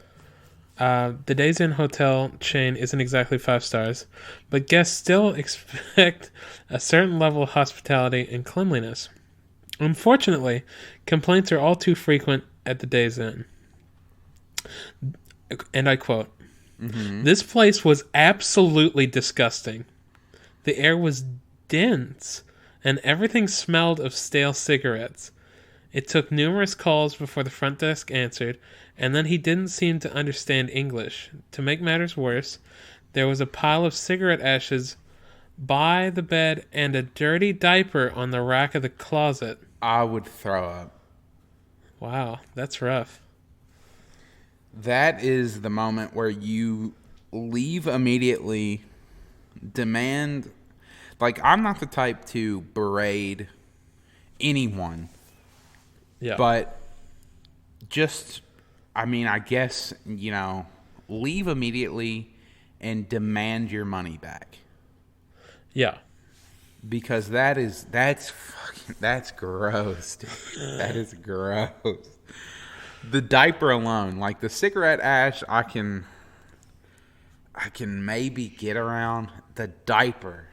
The Days Inn hotel chain isn't exactly 5 stars, but guests still expect a certain level of hospitality and cleanliness. Unfortunately, complaints are all too frequent at the Days Inn. And I quote, "This place was absolutely disgusting. The air was dense, and everything smelled of stale cigarettes. It took numerous calls before the front desk answered, and then he didn't seem to understand English. To make matters worse, there was a pile of cigarette ashes by the bed and a dirty diaper on the rack of the closet." I would throw up. Wow, that's rough. That is the moment where you leave immediately, demand. Like, I'm not the type to berate anyone, Yeah. but just, I mean, I guess, leave immediately and demand your money back. Yeah. Because that's gross, dude. That is gross. The diaper alone, like the cigarette ash, I can maybe get around. The diaper,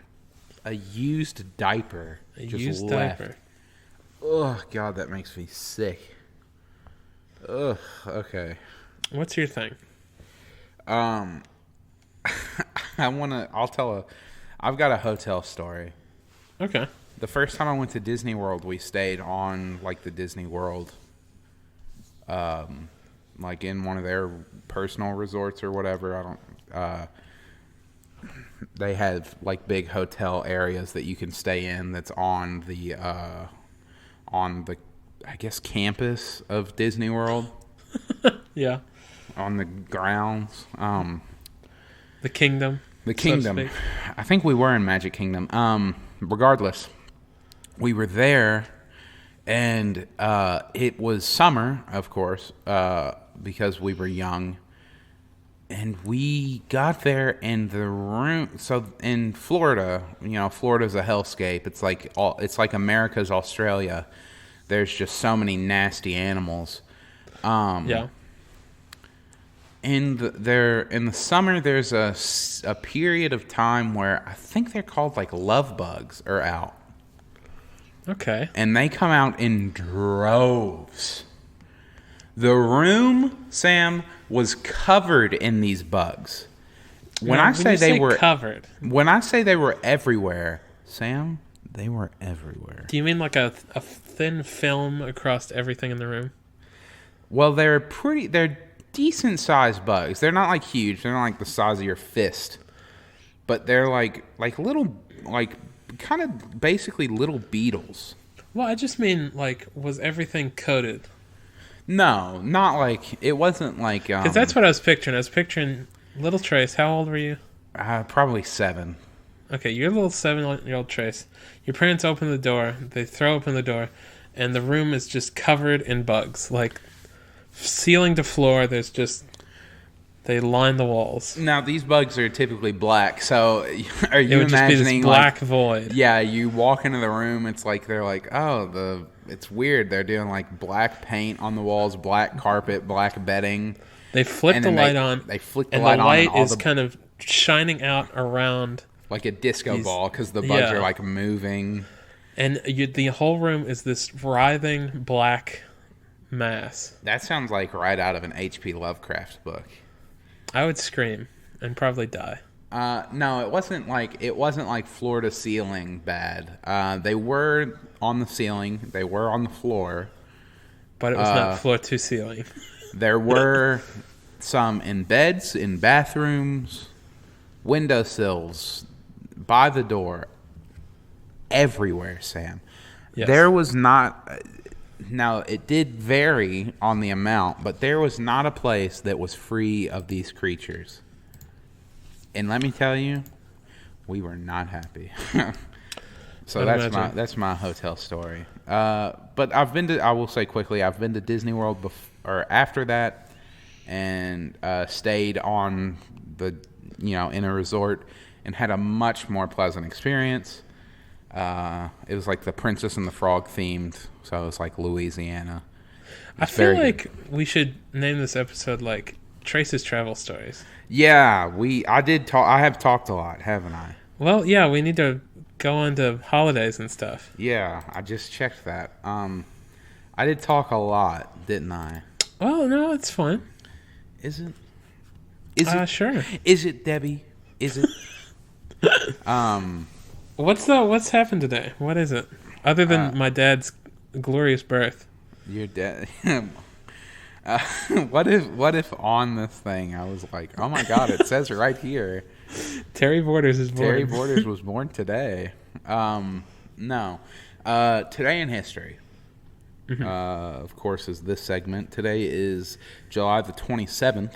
a used diaper, Used left. diaper. Oh God, that makes me sick. Ugh. Okay. What's your thing? I've got a hotel story. Okay. The first time I went to Disney World, we stayed on like the Disney World, like in one of their personal resorts or whatever. They have like big hotel areas that you can stay in. That's on the I guess campus of Disney World. Yeah. On the grounds. The Kingdom. The so to Kingdom. speak. I think we were in Magic Kingdom. Regardless, we were there, and it was summer, of course, because we were young. And we got there, and the room. So in Florida, Florida's a hellscape. It's like America's Australia. There's just so many nasty animals. Yeah. In the summer, there's a period of time where I think they're called like love bugs are out, Okay. and they come out in droves. The room, Sam, was covered in these bugs. When Now, I say you they were covered, when I say they were everywhere, Sam, they were everywhere. do you mean like a thin film across everything in the room? Well, they're decent sized bugs. They're not like huge. They're not like the size of your fist. But they're like little, like kind of basically little beetles. Well, I just mean like, was everything coated? No, not like, it wasn't like Because that's what I was picturing. I was picturing little Trace. How old were you? probably 7. Okay, you're a little 7-year-old Trace. Your parents open the door. They throw open the door, and the room is just covered in bugs, like ceiling to floor. They line the walls. Now these bugs are typically black, so are you It would just be imagining this black like, void. yeah, you walk into the room, it's like they're like, oh, it's weird. They're doing like black paint on the walls, black carpet, black bedding. They flip And the then light on, They flick the and light the on, light and all is kind of shining out around, like a disco these- ball because the bugs yeah. are like moving. and the whole room is this writhing black mass. That sounds like right out of an H.P. Lovecraft book. I would scream and probably die. No, it wasn't like floor to ceiling bad. They were on the ceiling. They were on the floor. But it was not floor to ceiling. There were some in beds, in bathrooms, windowsills, by the door, everywhere, Sam. Yes. There was not. Now, it did vary on the amount, but there was not a place that was free of these creatures. And let me tell you, we were not happy. So I'd that's imagine. that's my hotel story. But I will say quickly, I've been to Disney World or after that, and stayed on in a resort and had a much more pleasant experience. It was like the Princess and the Frog themed, so it was like Louisiana. It I was feel very good. like we should name this episode like Trace's Travel Stories. Yeah, I did talk. I have talked a lot, haven't I? Well, yeah, we need to go on to holidays and stuff. Yeah, I just checked that. I did talk a lot, didn't I? Well, no, it's fine. Is it? Is it? Sure. Is it, Debbie? Is it? What's happened today? What is it? Other than my dad's glorious birth. Your dad. What if on this thing I was like, oh my god, it says right here, Terry Borders is born. Terry Borders was born today. No, today in history. Of course, is this segment. Today is July the 27th.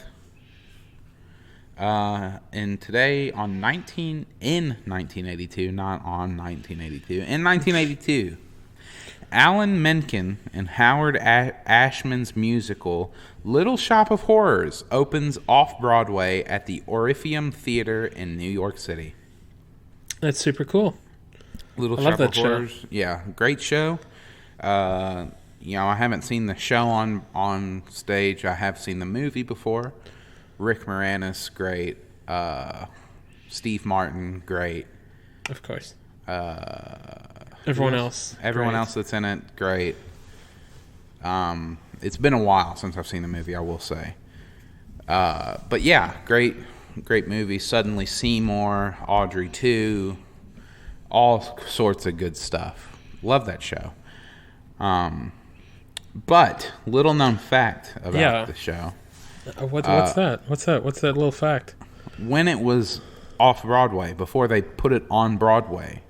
And today in 1982, not on 1982, in 1982, Alan Menken and Howard Ashman's musical Little Shop of Horrors opens off-Broadway at the Orpheum Theater in New York City. That's super cool. Little I love Shop that of show. Horrors. Yeah, great show. I haven't seen the show on stage. I have seen the movie before. Rick Moranis, great. Steve Martin, great. Of course. Everyone else. Everyone great. else that's in it, great. It's been a while since I've seen the movie, I will say. But yeah, great movie. Suddenly Seymour, Audrey 2, all sorts of good stuff. Love that show. But little known fact about the show. What's that? What's that? What's that little fact? When it was off Broadway, before they put it on Broadway,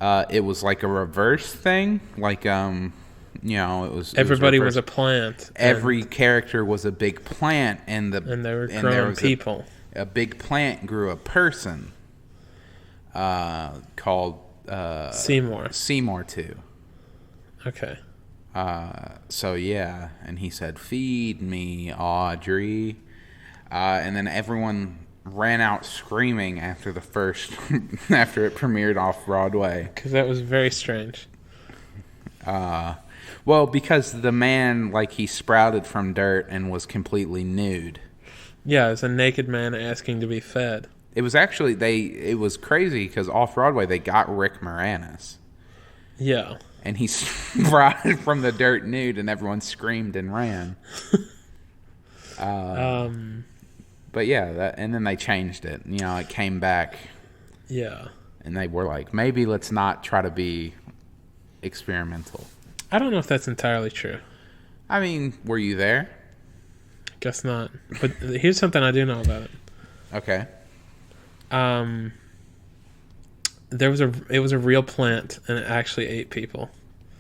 it was like a reverse thing. Like, it was Everybody was was a plant. Every character was a big plant, and they were growing people. A big plant grew a person called Seymour. Seymour 2. Okay. So yeah, and he said, "Feed me, Audrey," and then everyone ran out screaming after the first, after it premiered off Broadway. Because that was very strange. Well, because the man, like, he sprouted from dirt and was completely nude. Yeah, it's a naked man asking to be fed. It was actually, it was crazy because off Broadway they got Rick Moranis. Yeah. And he sprouted from the dirt nude, and everyone screamed and ran. But yeah, and then they changed it. It came back. Yeah. And they were like, maybe let's not try to be experimental. I don't know if that's entirely true. I mean, were you there? Guess not. But here's something I do know about it. Okay. It was a real plant, and it actually ate people.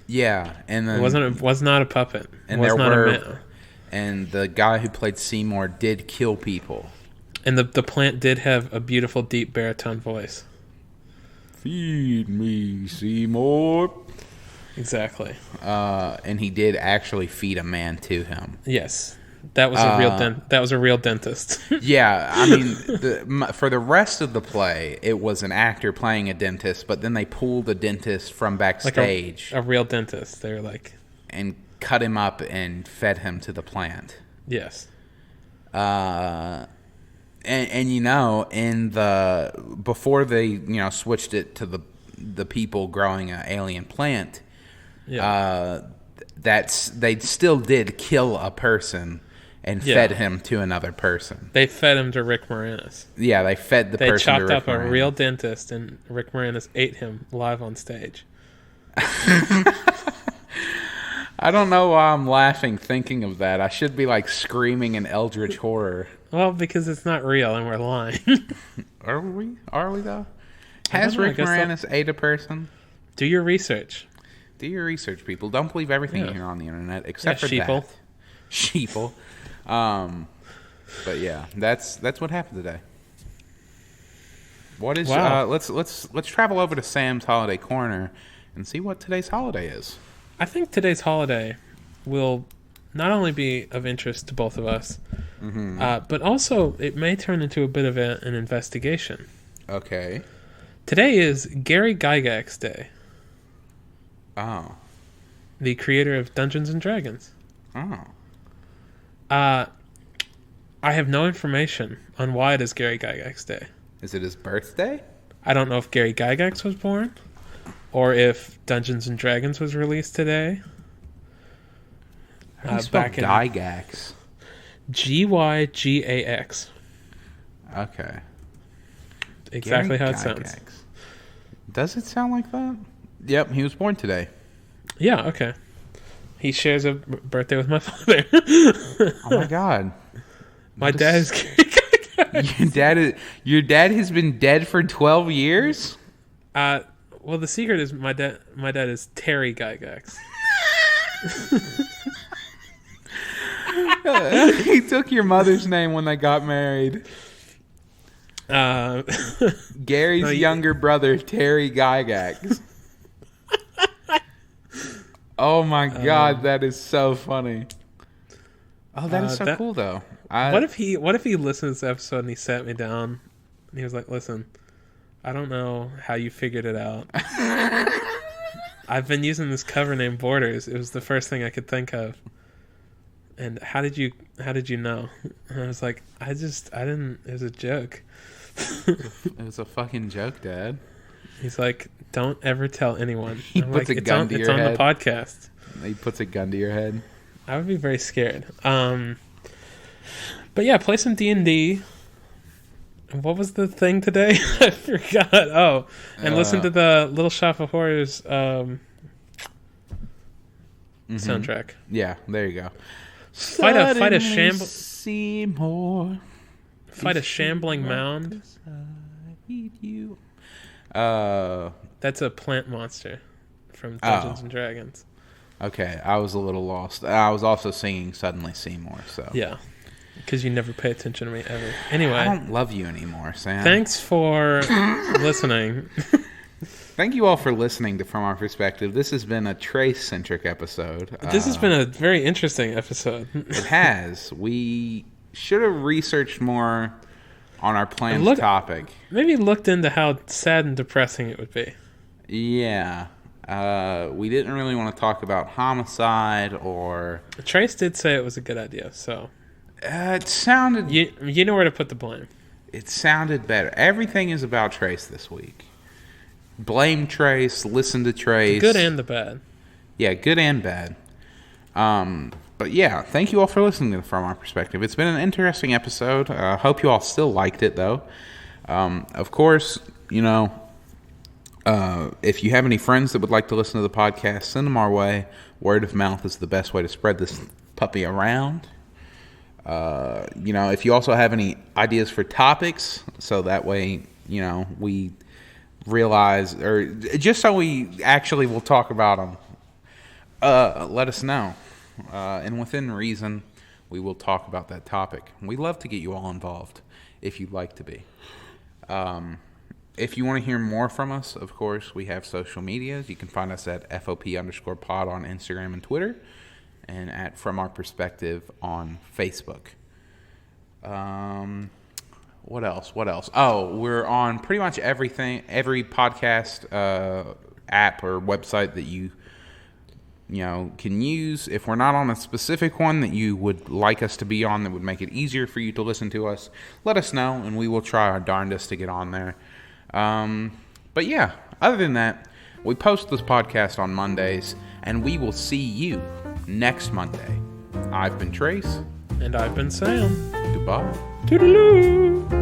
Yeah, and then It was not a puppet. And it was not a man. And the guy who played Seymour did kill people. And the plant did have a beautiful, deep baritone voice. Feed me, Seymour. Exactly. And he did actually feed a man to him. Yes, that was a real dentist. Yeah, I mean, for the rest of the play, it was an actor playing a dentist, but then they pulled a dentist from backstage, like a real dentist. They were like, and cut him up and fed him to the plant. Yes. And in before they switched it to the people growing an alien plant, they still did kill a person and fed him to another person. They fed him to Rick Moranis. Yeah, they fed the person to Rick Moranis. They chopped up a real dentist, and Rick Moranis ate him live on stage. I don't know why I'm laughing thinking of that. I should be like screaming in eldritch horror. Well, because it's not real and we're lying. Are we? Are we though? Has Rick Moranis ate a person? Do your research. Do your research, people. Don't believe everything you hear on the internet, except for sheeple. that. Sheeple. But yeah, that's what happened today. What is? Wow. Let's travel over to Sam's Holiday Corner and see what today's holiday is. I think today's holiday will not only be of interest to both of us, but also it may turn into a bit of an investigation. Okay. Today is Gary Gygax Day, Oh. the creator of Dungeons and Dragons. Oh. I have no information on why it is Gary Gygax Day. Is it his birthday? I don't know if Gary Gygax was born, or if Dungeons and Dragons was released today. How do you spell Gygax? Gygax. Okay. Exactly Gary how it sounds. Gygax. Does it sound like that? Yep, he was born today. Yeah, okay. He shares a birthday with my father. Oh my god. My dad is Gary Gygax. Your dad has been dead for 12 years? Well, the secret is my dad is Terry Gygax. He took your mother's name when they got married. Gary's younger brother, Terry Gygax. Oh my god, that is so funny. Oh, that is so cool, though. What if he listened to this episode and he sat me down and he was like, "Listen, I don't know how you figured it out. I've been using this cover name Borders. It was the first thing I could think of. And how did you know?" And I was like, I didn't. It was a joke. It was a fucking joke, Dad. He's like, "Don't ever tell anyone." He puts a gun to your head. It's on the podcast. He puts a gun to your head. I would be very scared. But yeah, play some D&D. What was the thing today? I forgot. Oh, and listen to the Little Shop of Horrors soundtrack. Yeah, there you go. Fight a shambling mound. You. That's a plant monster from Dungeons and Dragons. Okay, I was a little lost. I was also singing Suddenly Seymour, so. Yeah, because you never pay attention to me ever. Anyway. I don't love you anymore, Sam. Thanks for listening. Thank you all for listening to From Our Perspective. This has been a Trace-centric episode. This has been a very interesting episode. It has. We should have researched more on our planned topic. Maybe looked into how sad and depressing it would be. Yeah. We didn't really want to talk about homicide or... Trace did say it was a good idea, so... it sounded... You know where to put the blame. It sounded better. Everything is about Trace this week. Blame Trace, listen to Trace. The good and the bad. Yeah, good and bad. But yeah, thank you all for listening to From Our Perspective. It's been an interesting episode. Hope you all still liked it, though. Of course, if you have any friends that would like to listen to the podcast, send them our way. Word of mouth is the best way to spread this puppy around. If you also have any ideas for topics, so that way, we realize, or just so we actually will talk about them, let us know. And within reason, we will talk about that topic. We love to get you all involved if you'd like to be. If you want to hear more from us, of course, we have social medias. You can find us at FOP_pod on Instagram and Twitter, and at From Our Perspective on Facebook. What else? Oh, we're on pretty much every podcast app or website that you can use. If we're not on a specific one that you would like us to be on that would make it easier for you to listen to us, let us know, and we will try our darndest to get on there. But yeah, other than that, we post this podcast on Mondays, and we will see you next Monday. I've been Trace. And I've been Sam. Goodbye. Toodaloo!